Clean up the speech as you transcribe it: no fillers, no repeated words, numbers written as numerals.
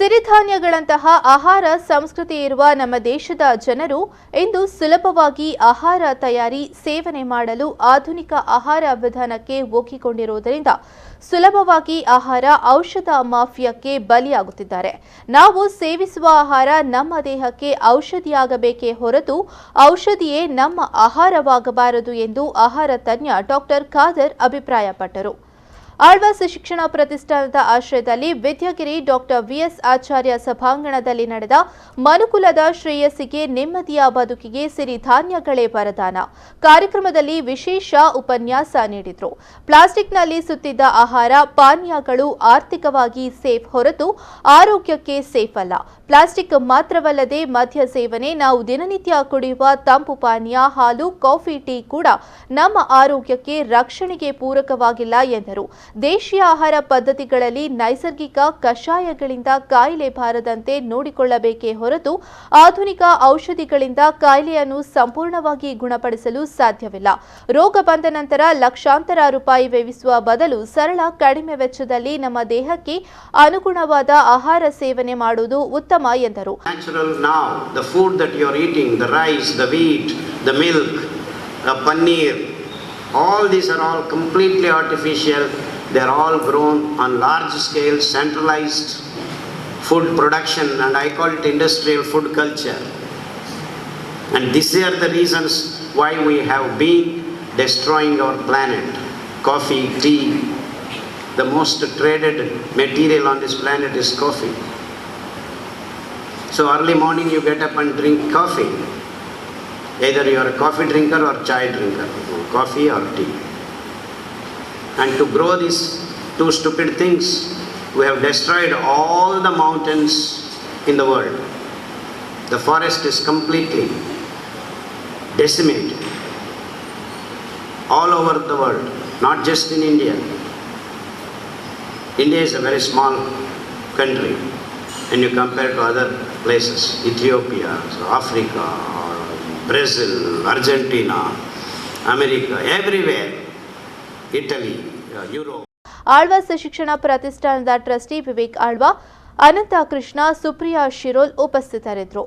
ಸಿರಿಧಾನ್ಯಗಳಂತಹ ಆಹಾರ ಸಂಸ್ಕೃತಿ ಇರುವ ನಮ್ಮ ದೇಶದ ಜನರು ಇಂದು ಸುಲಭವಾಗಿ ಆಹಾರ ತಯಾರಿ ಸೇವನೆ ಮಾಡಲು ಆಧುನಿಕ ಆಹಾರ ವಿಧಾನಕ್ಕೆ ಒಗ್ಗಿಕೊಂಡಿರುವುದರಿಂದ ಸುಲಭವಾಗಿ ಆಹಾರ ಔಷಧ ಮಾಫಿಯಾಕ್ಕೆ ಬಲಿಯಾಗುತ್ತಿದ್ದಾರೆ. ನಾವು ಸೇವಿಸುವ ಆಹಾರ ನಮ್ಮ ದೇಹಕ್ಕೆ ಔಷಧಿಯಾಗಬೇಕೇ ಹೊರತು ಔಷಧಿಯೇ ನಮ್ಮ ಆಹಾರವಾಗಬಾರದು ಎಂದು ಆಹಾರ ತಜ್ಞ ಡಾಕ್ಟರ್ ಖಾದರ್ ಅಭಿಪ್ರಾಯಪಟ್ಟರು. ಆಳ್ವಾಸ್ ಶಿಕ್ಷಣ ಪ್ರತಿಷ್ಠಾನದ ಆಶ್ರಯದಲ್ಲಿ ವಿದ್ಯಾಗಿರಿ ಡಾಕ್ಟರ್ ವಿಎಸ್ ಆಚಾರ್ಯ ಸಭಾಂಗಣದಲ್ಲಿ ನಡೆದ ಮನುಕುಲದ ಶ್ರೇಯಸ್ಸಿಗೆ ನೆಮ್ಮದಿಯ ಬದುಕಿಗೆ ಸಿರಿಧಾನ್ಯಗಳೇ ವರದಾನ ಕಾರ್ಯಕ್ರಮದಲ್ಲಿ ವಿಶೇಷ ಉಪನ್ಯಾಸ ನೀಡಿದರು. ಪ್ಲಾಸ್ಟಿಕ್ನಲ್ಲಿ ಸುತ್ತಿದ್ದ ಆಹಾರ ಪಾನೀಯಗಳು ಆರ್ಥಿಕವಾಗಿ ಸೇಫ್ ಹೊರತು ಆರೋಗ್ಯಕ್ಕೆ ಸೇಫ್ ಅಲ್ಲ. ಪ್ಲಾಸ್ಟಿಕ್ ಮಾತ್ರವಲ್ಲದೆ ಮದ್ಯ ಸೇವನೆ, ನಾವು ದಿನನಿತ್ಯ ಕುಡಿಯುವ ತಂಪು ಪಾನೀಯ, ಹಾಲು, ಕಾಫಿ, ಟೀ ಕೂಡ ನಮ್ಮ ಆರೋಗ್ಯಕ್ಕೆ ರಕ್ಷಣೆಗೆ ಪೂರಕವಾಗಿಲ್ಲ ಎಂದರು. ದೇಶೀಯ ಆಹಾರ ಪದ್ಧತಿಗಳಲ್ಲಿ ನೈಸರ್ಗಿಕ ಕಷಾಯಗಳಿಂದ ಕಾಯಿಲೆ ಬಾರದಂತೆ ನೋಡಿಕೊಳ್ಳಬೇಕೇ ಹೊರತು ಆಧುನಿಕ ಔಷಧಿಗಳಿಂದ ಕಾಯಿಲೆಯನ್ನು ಸಂಪೂರ್ಣವಾಗಿ ಗುಣಪಡಿಸಲು ಸಾಧ್ಯವಿಲ್ಲ. ರೋಗ ಬಂದ ನಂತರ ಲಕ್ಷಾಂತರ ರೂಪಾಯಿ ವ್ಯಯಿಸುವ ಬದಲು ಸರಳ ಕಡಿಮೆ ವೆಚ್ಚದಲ್ಲಿ ನಮ್ಮ ದೇಹಕ್ಕೆ ಅನುಗುಣವಾದ ಆಹಾರ ಸೇವನೆ ಮಾಡುವುದು ಉತ್ತಮ ಎಂದರು. The food that you are eating, the rice, the wheat, the milk, the paneer, all these are all completely artificial. They are all grown on large scale, centralized food production, and I call it industrial food culture. And these are the reasons why we have been destroying our planet. Coffee, tea, the most traded material on this planet is coffee. So early morning you get up and drink coffee. Either you are a coffee drinker or chai drinker, coffee or tea. And to grow these two stupid things, we have destroyed all the mountains in the world. The forest is completely decimated all over the world, not just in India. India is a very small country when you compare to other places, Ethiopia, Africa, Brazil, Argentina, America, everywhere, Italy, Europe. Alva's ಶಿಕ್ಷಣ ಪ್ರತಿಷ್ಠಾನದ trustee Vivek Alva, ಅನಂತ ಕೃಷ್ಣ, ಸುಪ್ರಿಯಾ ಶಿರೋಲ್ ಉಪಸ್ಥಿತರಿದ್ದರು.